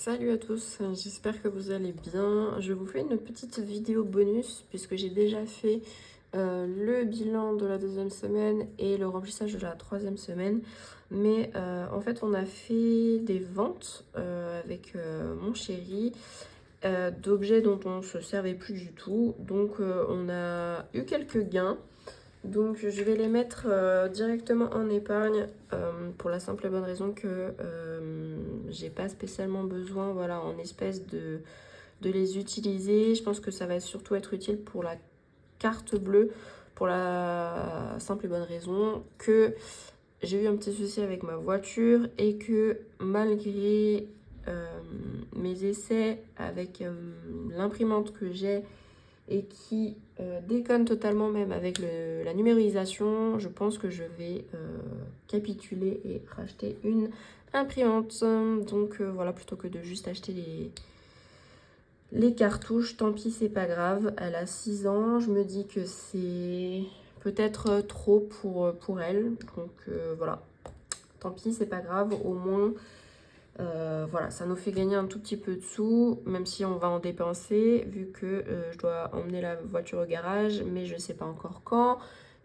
Salut à tous, j'espère que vous allez bien. Je vous fais une petite vidéo bonus puisque j'ai déjà fait le bilan de la deuxième semaine et le remplissage de la troisième semaine. Mais en fait, on a fait des ventes avec mon chéri d'objets dont on ne se servait plus du tout. Donc, on a eu quelques gains. Donc je vais les mettre directement en épargne pour la simple et bonne raison que j'ai pas spécialement besoin voilà, en espèces de les utiliser. Je pense que ça va surtout être utile pour la carte bleue pour la simple et bonne raison que j'ai eu un petit souci avec ma voiture et que malgré mes essais avec l'imprimante que j'ai et qui déconne totalement même avec la numérisation, je pense que je vais capituler et racheter une imprimante. Donc voilà, plutôt que de juste acheter les cartouches, tant pis, c'est pas grave. Elle a 6 ans, je me dis que c'est peut-être trop pour elle. Donc voilà, tant pis, c'est pas grave, au moins voilà, ça nous fait gagner un tout petit peu de sous, même si on va en dépenser, vu que je dois emmener la voiture au garage, mais je ne sais pas encore quand,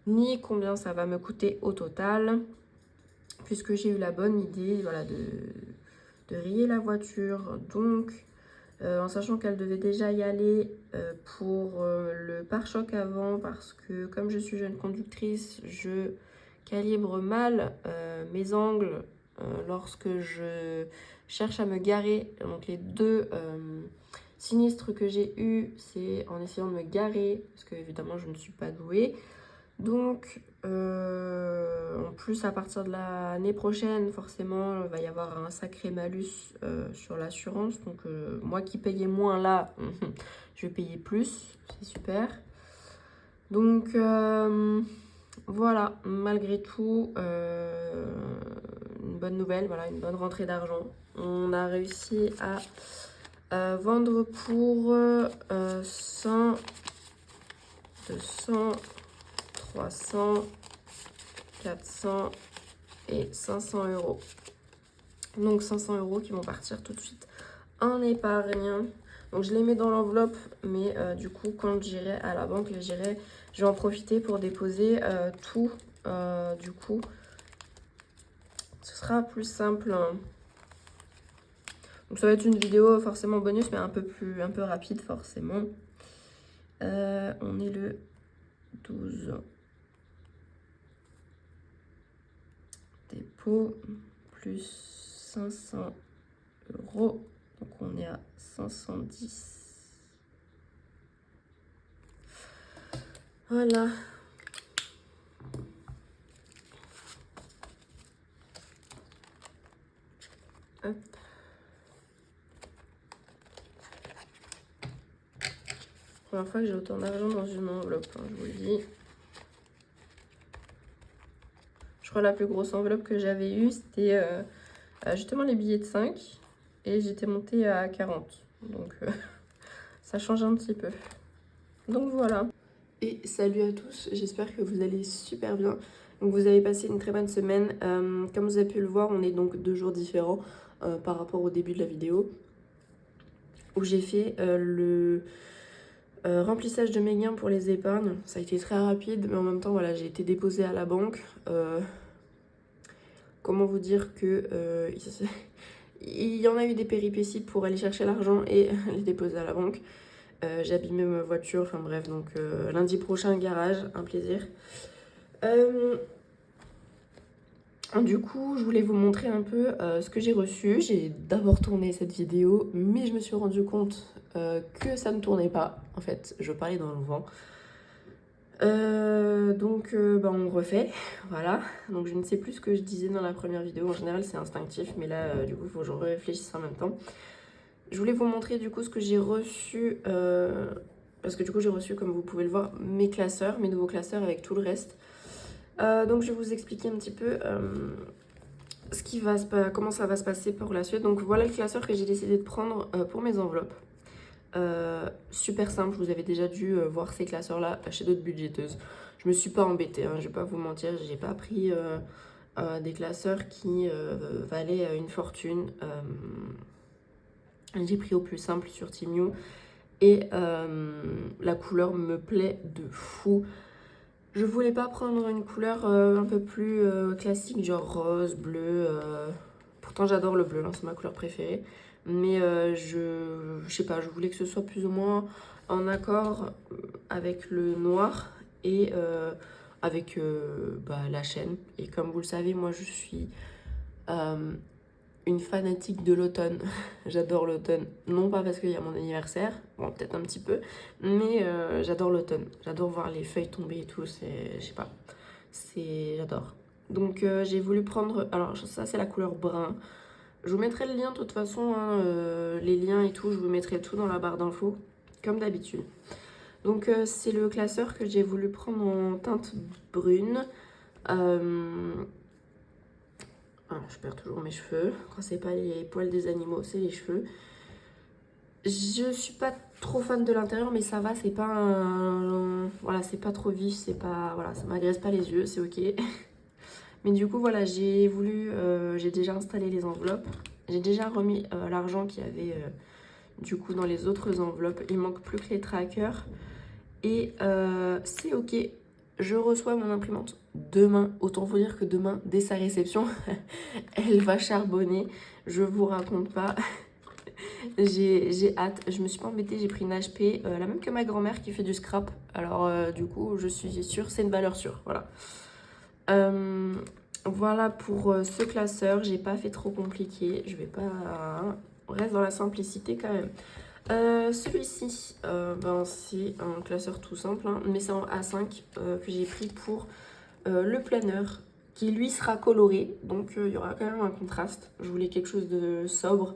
ni combien ça va me coûter au total, puisque j'ai eu la bonne idée voilà, de rayer la voiture. Donc, en sachant qu'elle devait déjà y aller pour le pare-choc avant, parce que comme je suis jeune conductrice, je calibre mal mes angles lorsque je cherche à me garer. Donc les deux sinistres que j'ai eus, c'est en essayant de me garer, parce que évidemment je ne suis pas douée. Donc en plus à partir de l'année prochaine, forcément, il va y avoir un sacré malus sur l'assurance. Donc moi qui payais moins là, je vais payer plus, c'est super. Donc voilà, malgré tout, une bonne nouvelle, voilà, une bonne rentrée d'argent. On a réussi à vendre pour 100, 200, 300, 400 et 500 euros. Donc 500 euros qui vont partir tout de suite en épargne. Donc je les mets dans l'enveloppe, mais du coup quand j'irai à la banque, je vais en profiter pour déposer tout. Du coup, ce sera plus simple. Donc ça va être une vidéo forcément bonus, mais un peu rapide forcément. On est le 12. Dépôt plus 500 euros. Donc on est à 510. Voilà. Hop. Première fois que j'ai autant d'argent dans une enveloppe, hein, je vous le dis. Je crois que la plus grosse enveloppe que j'avais eue, c'était justement les billets de 5. Et j'étais montée à 40. Donc ça change un petit peu. Donc voilà. Et salut à tous, j'espère que vous allez super bien. Donc vous avez passé une très bonne semaine. Comme vous avez pu le voir, on est donc 2 jours différents par rapport au début de la vidéo. Où j'ai fait le remplissage de mes gains pour les épargnes. Ça a été très rapide, mais en même temps, voilà, j'ai été déposée à la banque. Comment vous dire que il y en a eu des péripéties pour aller chercher l'argent et les déposer à la banque. J'ai abîmé ma voiture, enfin bref, donc lundi prochain, garage, un plaisir. Du coup, je voulais vous montrer un peu ce que j'ai reçu. J'ai d'abord tourné cette vidéo, mais je me suis rendu compte que ça ne tournait pas. En fait, je parlais dans le vent. Donc, on refait, voilà. Donc, je ne sais plus ce que je disais dans la première vidéo. En général, c'est instinctif, mais là, du coup, il faut que je réfléchisse en même temps. Je voulais vous montrer, du coup, ce que j'ai reçu. Parce que, du coup, j'ai reçu, comme vous pouvez le voir, mes classeurs, mes nouveaux classeurs avec tout le reste. Donc, je vais vous expliquer un petit peu comment ça va se passer pour la suite. Donc, voilà le classeur que j'ai décidé de prendre pour mes enveloppes. Super simple, je vous avais déjà dû voir ces classeurs là chez d'autres budgéteuses. Je me suis pas embêtée, hein, je vais pas vous mentir, j'ai pas pris des classeurs qui valaient une fortune. J'ai pris au plus simple sur Temu. Et la couleur me plaît de fou. Je voulais pas prendre une couleur un peu plus classique, genre rose, bleu. Pourtant j'adore le bleu, hein, c'est ma couleur préférée. Mais je sais pas, je voulais que ce soit plus ou moins en accord avec le noir et avec la chaîne. Et comme vous le savez, moi je suis une fanatique de l'automne. J'adore l'automne. Non pas parce qu'il y a mon anniversaire, bon peut-être un petit peu, mais j'adore l'automne. J'adore voir les feuilles tomber et tout, je sais pas, j'adore. Donc j'ai voulu prendre, alors ça c'est la couleur brun. Je vous mettrai le lien de toute façon, hein, les liens et tout, je vous mettrai tout dans la barre d'infos, comme d'habitude. Donc c'est le classeur que j'ai voulu prendre en teinte brune. Je perds toujours mes cheveux. Quand c'est pas les poils des animaux, c'est les cheveux. Je suis pas trop fan de l'intérieur, mais ça va, c'est pas un... Voilà, c'est pas trop vif, c'est pas... Voilà, ça m'agresse pas les yeux, c'est ok. Mais du coup, voilà, j'ai voulu... j'ai déjà installé les enveloppes. J'ai déjà remis l'argent qu'il y avait du coup dans les autres enveloppes. Il manque plus que les trackers. Et c'est ok. Je reçois mon imprimante demain. Autant vous dire que demain, dès sa réception, elle va charbonner. Je vous raconte pas. J'ai hâte. Je me suis pas embêtée. J'ai pris une HP, la même que ma grand-mère qui fait du scrap. Alors du coup, je suis sûre, c'est une valeur sûre. Voilà. Voilà pour ce classeur. J'ai pas fait trop compliqué. Je vais pas... On reste dans la simplicité quand même. Celui-ci, c'est un classeur tout simple, hein, mais c'est en A5 que j'ai pris pour le planeur qui lui sera coloré, donc il y aura quand même un contraste. Je voulais quelque chose de sobre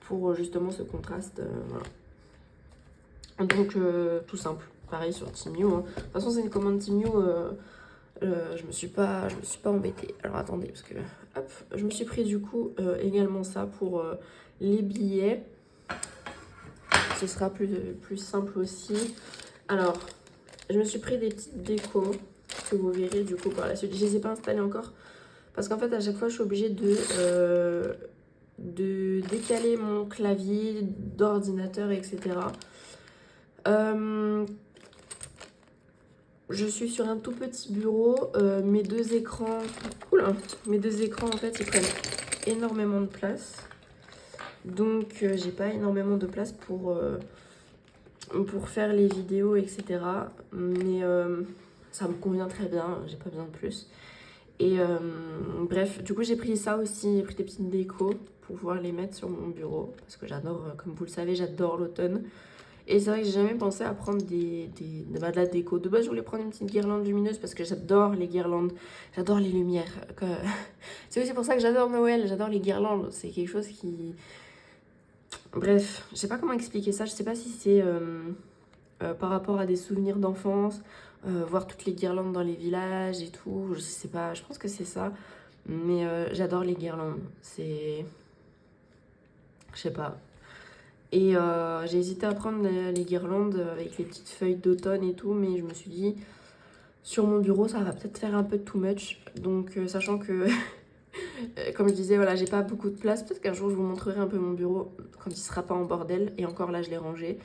pour justement ce contraste. Voilà. Donc tout simple, pareil sur Temu. Hein. De toute façon, c'est une commande Temu. Je me suis pas embêtée. Alors attendez, parce que hop, je me suis pris du coup également ça pour les billets. Ce sera plus simple aussi. Alors, je me suis pris des petites décos que vous verrez du coup par la suite. Je les ai pas installées encore parce qu'en fait à chaque fois je suis obligée de décaler mon clavier d'ordinateur, etc. Je suis sur un tout petit bureau. Mes deux écrans, mes deux écrans en fait ils prennent énormément de place. Donc j'ai pas énormément de place pour faire les vidéos, etc. Mais ça me convient très bien, j'ai pas besoin de plus. Et bref, du coup j'ai pris ça aussi, j'ai pris des petites décos pour pouvoir les mettre sur mon bureau. Parce que j'adore, comme vous le savez, j'adore l'automne. Et c'est vrai que j'ai jamais pensé à prendre de la déco. De base, je voulais prendre une petite guirlande lumineuse parce que j'adore les guirlandes, j'adore les lumières. C'est aussi pour ça que j'adore Noël, j'adore les guirlandes. C'est quelque chose qui... Bref, je sais pas comment expliquer ça. Je sais pas si c'est par rapport à des souvenirs d'enfance, voir toutes les guirlandes dans les villages et tout. Je sais pas, je pense que c'est ça. Mais j'adore les guirlandes. Je sais pas. Et j'ai hésité à prendre les guirlandes avec les petites feuilles d'automne et tout. Mais je me suis dit, sur mon bureau, ça va peut-être faire un peu too much. Donc, sachant que... Comme je disais, voilà, j'ai pas beaucoup de place. Peut-être qu'un jour, je vous montrerai un peu mon bureau quand il sera pas en bordel. Et encore là, je l'ai rangé.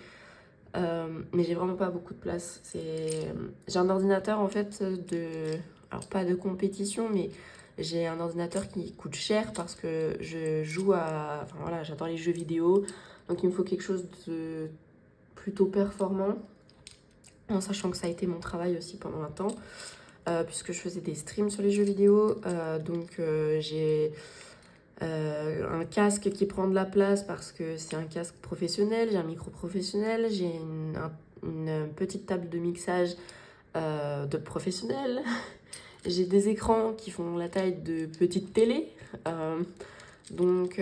Mais j'ai vraiment pas beaucoup de place. J'ai un ordinateur, en fait, alors, pas de compétition, mais j'ai un ordinateur qui coûte cher parce que je joue à... Enfin, voilà, j'adore les jeux vidéo. Donc, il me faut quelque chose de plutôt performant. En sachant que ça a été mon travail aussi pendant un temps. Puisque je faisais des streams sur les jeux vidéo. Donc j'ai un casque qui prend de la place parce que c'est un casque professionnel, j'ai un micro professionnel, j'ai une petite table de mixage de professionnel, j'ai des écrans qui font la taille de petites télé. Donc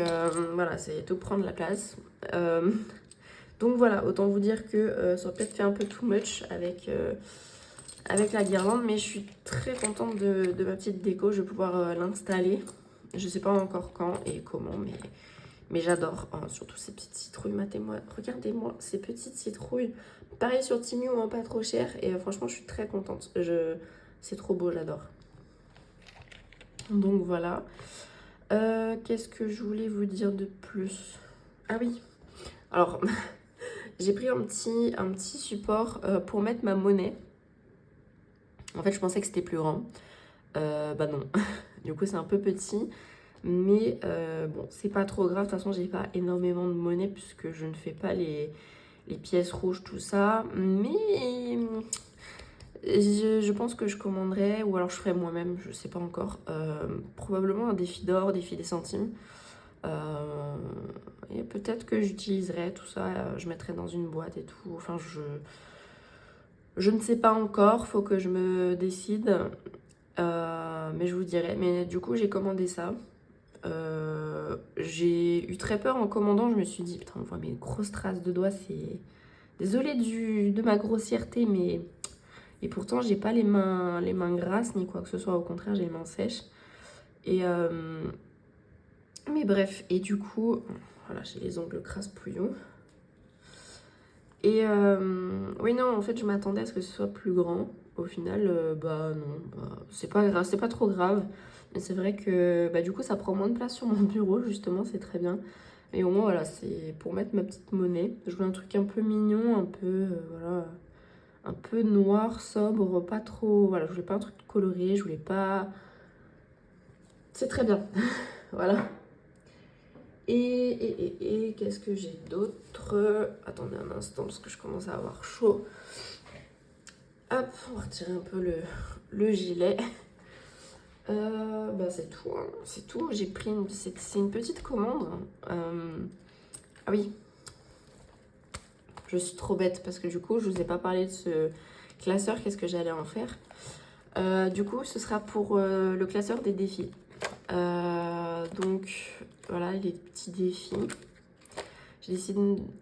voilà, c'est tout prendre la place. Donc voilà, autant vous dire que ça aurait peut-être fait un peu too much avec la guirlande, mais je suis très contente de ma petite déco. Je vais pouvoir l'installer. Je sais pas encore quand et comment, mais j'adore. Oh, surtout ces petites citrouilles. Regardez-moi ces petites citrouilles. Pareil sur Temu, hein, pas trop cher. Et franchement, je suis très contente. C'est trop beau, j'adore. Donc voilà. Qu'est-ce que je voulais vous dire de plus? Ah oui. Alors, j'ai pris un petit support pour mettre ma monnaie. En fait, je pensais que c'était plus grand. Bah non. Du coup, c'est un peu petit. Mais bon, c'est pas trop grave. De toute façon, j'ai pas énormément de monnaie puisque je ne fais pas les pièces rouges, tout ça. Mais je pense que je commanderai, ou alors je ferai moi-même, je sais pas encore. Probablement un défi d'or, défi des centimes. Et peut-être que j'utiliserai tout ça, je mettrai dans une boîte et tout. Enfin, je ne sais pas encore, faut que je me décide. Mais je vous dirai. Mais du coup, j'ai commandé ça. J'ai eu très peur en commandant. Je me suis dit, putain, on voit mes grosses traces de doigts. C'est désolée de ma grossièreté, mais et pourtant, j'ai pas les mains grasses ni quoi que ce soit. Au contraire, j'ai les mains sèches. Et mais bref. Et du coup, voilà, j'ai les ongles crasse-pouillons. Et oui, non, en fait, je m'attendais à ce que ce soit plus grand. Au final, bah non, bah, c'est pas grave, c'est pas trop grave. Mais c'est vrai que bah, du coup, ça prend moins de place sur mon bureau, justement, c'est très bien. Et au moins, voilà, c'est pour mettre ma petite monnaie. Je voulais un truc un peu mignon, un peu, voilà, un peu noir, sobre, pas trop. Voilà, je voulais pas un truc coloré, je voulais pas. C'est très bien, voilà. Et qu'est-ce que j'ai d'autre? Attendez un instant parce que je commence à avoir chaud. Hop, on va retirer un peu le gilet. Bah c'est tout, hein. C'est tout. J'ai pris c'est une petite commande. Ah oui, je suis trop bête parce que du coup, je vous ai pas parlé de ce classeur. Qu'est-ce que j'allais en faire? Du coup, ce sera pour le classeur des défis. Donc voilà les petits défis. J'ai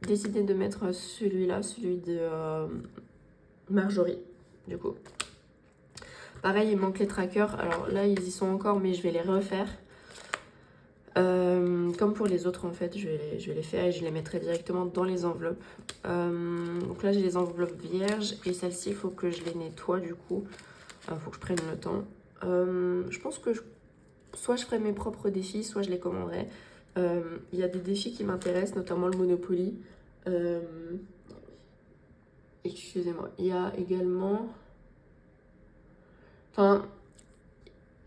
décidé de mettre celui-là, celui de Marjorie, du coup. Pareil, il manque les trackers. Alors là, ils y sont encore, mais je vais les refaire. Comme pour les autres, en fait, je vais les faire et je les mettrai directement dans les enveloppes. Donc là, j'ai les enveloppes vierges et celles-ci, il faut que je les nettoie, du coup. Il faut que je prenne le temps. Je pense que soit je ferai mes propres défis, soit je les commanderai. Il y a des défis qui m'intéressent, notamment le Monopoly. Excusez-moi. Il y a également... Enfin,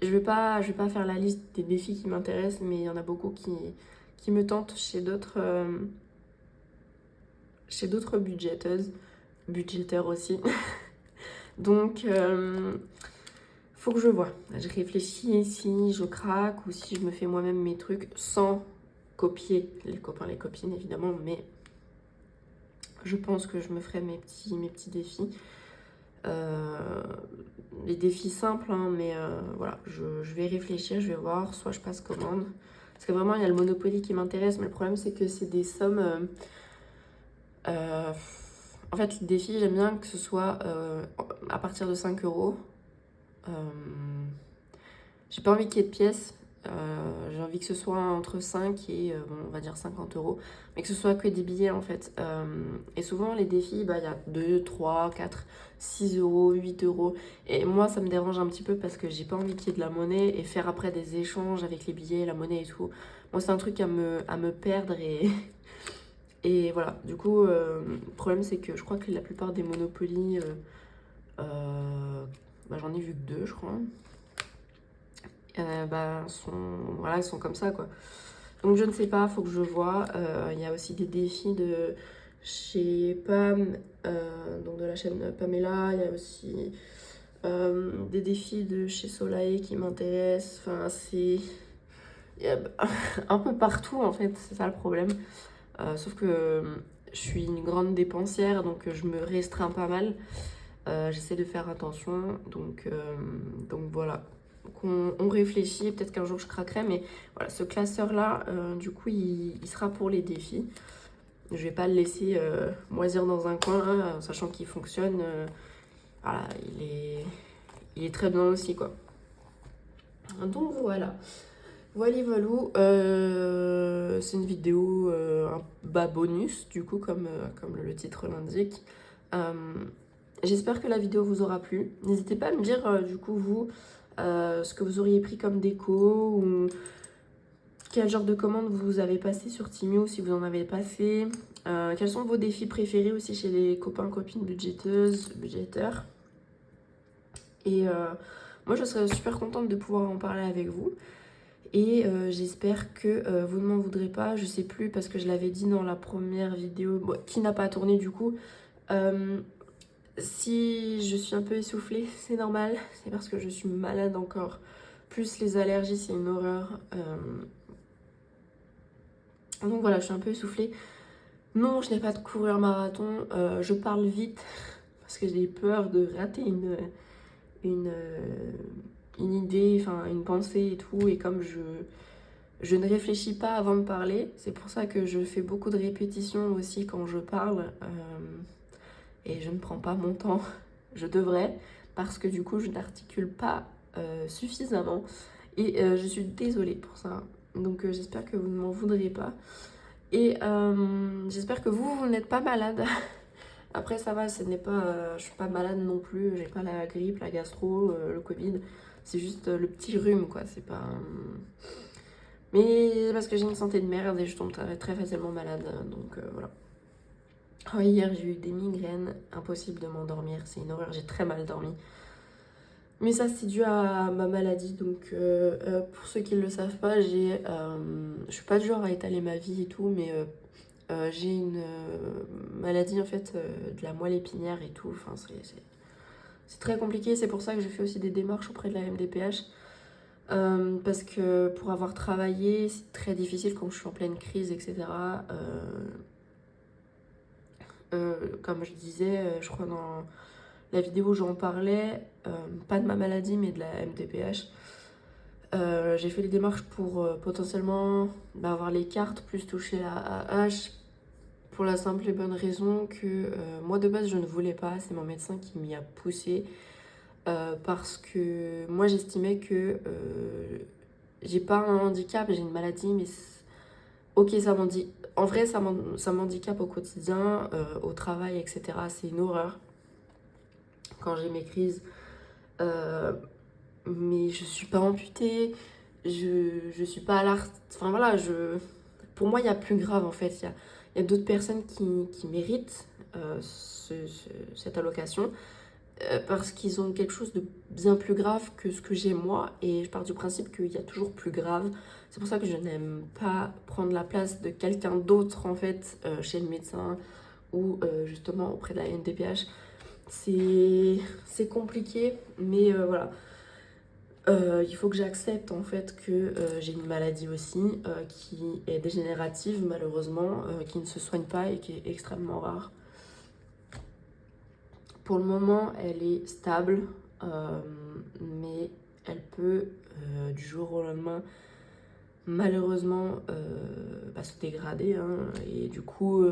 je vais pas faire la liste des défis qui m'intéressent, mais il y en a beaucoup qui me tentent chez d'autres budgéteurs aussi. Donc, faut que je vois. Je réfléchis si je craque ou si je me fais moi-même mes trucs sans copier les copains, les copines évidemment, mais je pense que je me ferai mes petits défis. Les défis simples, hein, mais voilà, je vais réfléchir, je vais voir, soit je passe commande. Parce que vraiment, il y a le Monopoly qui m'intéresse, mais le problème, c'est que c'est des sommes... en fait, le défi, j'aime bien que ce soit à partir de 5 euros. J'ai pas envie qu'il y ait de pièces. J'ai envie que ce soit entre 5 et bon, on va dire 50 euros, mais que ce soit que des billets en fait. Et souvent les défis, bah, il y a 2, 3, 4, 6 euros, 8 euros. Et moi ça me dérange un petit peu parce que j'ai pas envie qu'il y ait de la monnaie et faire après des échanges avec les billets, la monnaie et tout. Moi c'est un truc à me perdre et, et voilà. Du coup, le problème c'est que je crois que la plupart des Monopoly, bah, j'en ai vu que 2 je crois. Bah, voilà, ils sont comme ça quoi. Donc je ne sais pas, faut que je vois. Il y a aussi des défis de chez Pam, donc de la chaîne Pamela. Il y a aussi des défis de chez Soleil qui m'intéressent. Enfin, il y a un peu partout en fait, c'est ça le problème. Sauf que je suis une grande dépensière, donc je me restreins pas mal. J'essaie de faire attention, donc voilà. Donc on réfléchit, peut-être qu'un jour je craquerai, mais voilà, ce classeur-là, du coup, il sera pour les défis. Je vais pas le laisser moisir dans un coin, hein, sachant qu'il fonctionne. Voilà, il est très bien aussi, quoi. Donc voilà. Voilà, voilou. C'est une vidéo un bas bonus, du coup, comme le titre l'indique. J'espère que la vidéo vous aura plu. N'hésitez pas à me dire, du coup, vous, ce que vous auriez pris comme déco ou quel genre de commandes vous avez passé sur Temu, si vous en avez passé. Quels sont vos défis préférés aussi chez les copains, copines budgéteuses, budgétaires. Et moi, je serais super contente de pouvoir en parler avec vous. Et j'espère que vous ne m'en voudrez pas. Je sais plus parce que je l'avais dit dans la première vidéo, qui n'a pas tourné du coup. Si je suis un peu essoufflée, c'est normal. C'est parce que je suis malade encore. Plus les allergies, c'est une horreur. Donc voilà, je suis un peu essoufflée. Non, je n'ai pas de courir marathon. Je parle vite parce que j'ai peur de rater une, une idée, enfin une pensée et tout. Et comme je ne réfléchis pas avant de parler, c'est pour ça que je fais beaucoup de répétitions aussi quand je parle. Et je ne prends pas mon temps. Je devrais, parce que du coup, je n'articule pas suffisamment. Et je suis désolée pour ça. Donc j'espère que vous ne m'en voudrez pas. Et j'espère que vous n'êtes pas malade. Après ça va, ce n'est pas, je suis pas malade non plus. J'ai pas la grippe, la gastro, le Covid. C'est juste le petit rhume quoi. C'est pas. Mais parce que j'ai une santé de merde et je tombe très facilement malade. Donc voilà. Oh, hier j'ai eu des migraines, impossible de m'endormir, c'est une horreur, j'ai très mal dormi. Mais ça c'est dû à ma maladie, donc pour ceux qui ne le savent pas, je suis pas du genre à étaler ma vie et tout, mais j'ai une maladie en fait de la moelle épinière et tout, enfin c'est très compliqué, c'est pour ça que je fais aussi des démarches auprès de la MDPH. Parce que pour avoir travaillé, c'est très difficile quand je suis en pleine crise, etc. Comme je disais, je crois dans la vidéo où j'en parlais, pas de ma maladie mais de la MDPH. J'ai fait les démarches pour potentiellement avoir les cartes plus toucher la AH pour la simple et bonne raison que moi de base je ne voulais pas, c'est mon médecin qui m'y a poussé parce que moi j'estimais que j'ai pas un handicap, j'ai une maladie mais ok ça m'en dit. En vrai ça m'handicape au quotidien, au travail etc. C'est une horreur quand j'ai mes crises. Mais je suis pas amputée, je suis pas à l'art. Enfin voilà, pour moi, il y a plus grave en fait. Il y a d'autres personnes qui méritent cette allocation parce qu'ils ont quelque chose de bien plus grave que ce que j'ai moi. Et je pars du principe qu'il y a toujours plus grave. C'est pour ça que je n'aime pas prendre la place de quelqu'un d'autre en fait chez le médecin ou justement auprès de la NDPH. C'est compliqué, mais voilà. Il faut que j'accepte en fait que j'ai une maladie aussi qui est dégénérative malheureusement, qui ne se soigne pas et qui est extrêmement rare. Pour le moment, elle est stable, mais elle peut du jour au lendemain malheureusement se dégrader hein, et du coup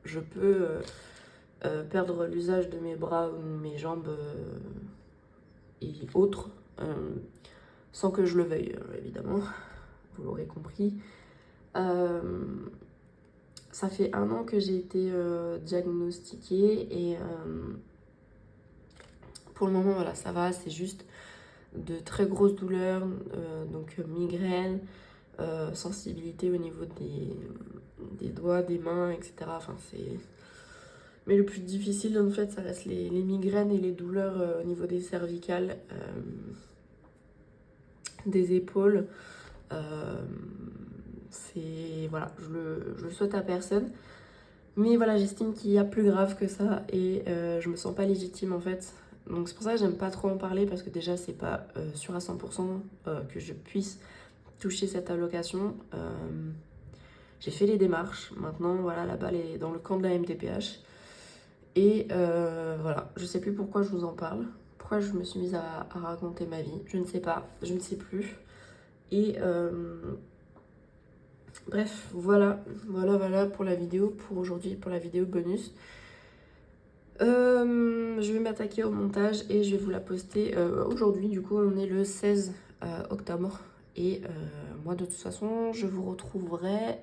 je peux perdre l'usage de mes bras ou de mes jambes et autres. Sans que je le veuille, évidemment, vous l'aurez compris. Ça fait 1 an que j'ai été diagnostiquée et pour le moment, voilà, ça va, c'est juste de très grosses douleurs, donc migraine, sensibilité au niveau des doigts, des mains, etc. Enfin, c'est... Mais le plus difficile, en fait, ça reste les migraines et les douleurs au niveau des cervicales. Des épaules. C'est voilà, je le souhaite à personne, mais voilà, j'estime qu'il y a plus grave que ça et je me sens pas légitime en fait. Donc c'est pour ça que j'aime pas trop en parler parce que déjà c'est pas sûr à 100% que je puisse toucher cette allocation. J'ai fait les démarches, maintenant voilà, la balle est dans le camp de la MDPH et voilà, je sais plus pourquoi je vous en parle. Pourquoi je me suis mise à raconter ma vie, je ne sais pas, je ne sais plus. Et bref, voilà pour la vidéo, pour aujourd'hui, pour la vidéo bonus. Je vais m'attaquer au montage et je vais vous la poster aujourd'hui. Du coup, on est le 16 octobre. Et moi, de toute façon, je vous retrouverai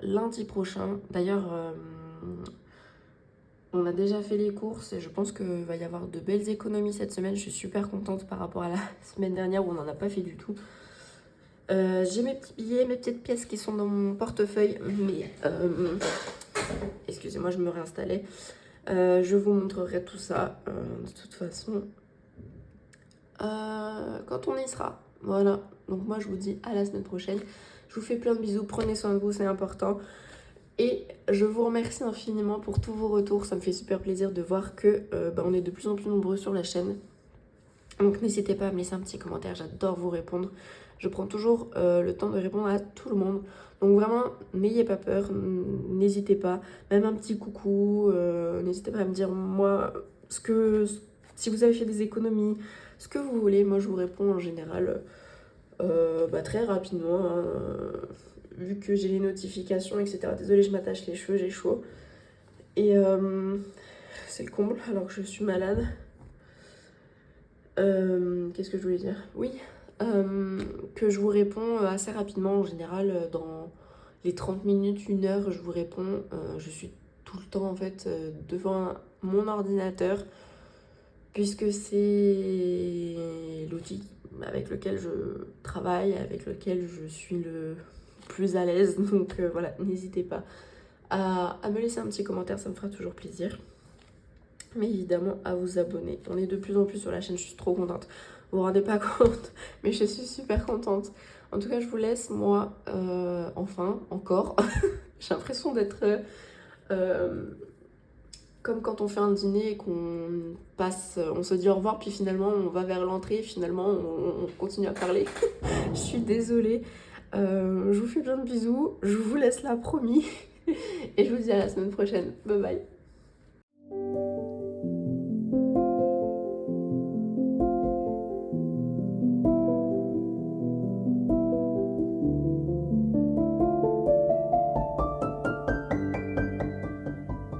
lundi prochain. D'ailleurs, On a déjà fait les courses et je pense qu'il va y avoir de belles économies cette semaine. Je suis super contente par rapport à la semaine dernière où on n'en a pas fait du tout. J'ai mes petits billets, mes petites pièces qui sont dans mon portefeuille, mais excusez-moi, je me réinstallais. Je vous montrerai tout ça de toute façon quand on y sera. Voilà, donc moi je vous dis à la semaine prochaine. Je vous fais plein de bisous, prenez soin de vous, c'est important. Et je vous remercie infiniment pour tous vos retours. Ça me fait super plaisir de voir que on est de plus en plus nombreux sur la chaîne. Donc n'hésitez pas à me laisser un petit commentaire, j'adore vous répondre. Je prends toujours le temps de répondre à tout le monde. Donc vraiment, n'ayez pas peur, n'hésitez pas. Même un petit coucou, n'hésitez pas à me dire moi si vous avez fait des économies, ce que vous voulez. Moi je vous réponds en général très rapidement, hein, vu que j'ai les notifications, etc. Désolée, je m'attache les cheveux, j'ai chaud. Et c'est le comble alors que je suis malade. Qu'est-ce que je voulais dire? Oui, que je vous réponds assez rapidement en général dans les 30 minutes, 1 heure, je vous réponds. Je suis tout le temps en fait devant mon ordinateur puisque c'est l'outil avec lequel je travaille, avec lequel je suis le plus à l'aise. Donc voilà, n'hésitez pas à me laisser un petit commentaire, ça me fera toujours plaisir. Mais évidemment à vous abonner. On est de plus en plus sur la chaîne, je suis trop contente. Vous vous rendez pas compte, mais je suis super contente. En tout cas, je vous laisse, moi, enfin, encore. J'ai l'impression d'être comme quand on fait un dîner et qu'on passe, on se dit au revoir, puis finalement on va vers l'entrée, finalement on continue à parler. Je suis désolée. Je vous fais plein de bisous, je vous laisse là, promis. Et je vous dis à la semaine prochaine. Bye bye.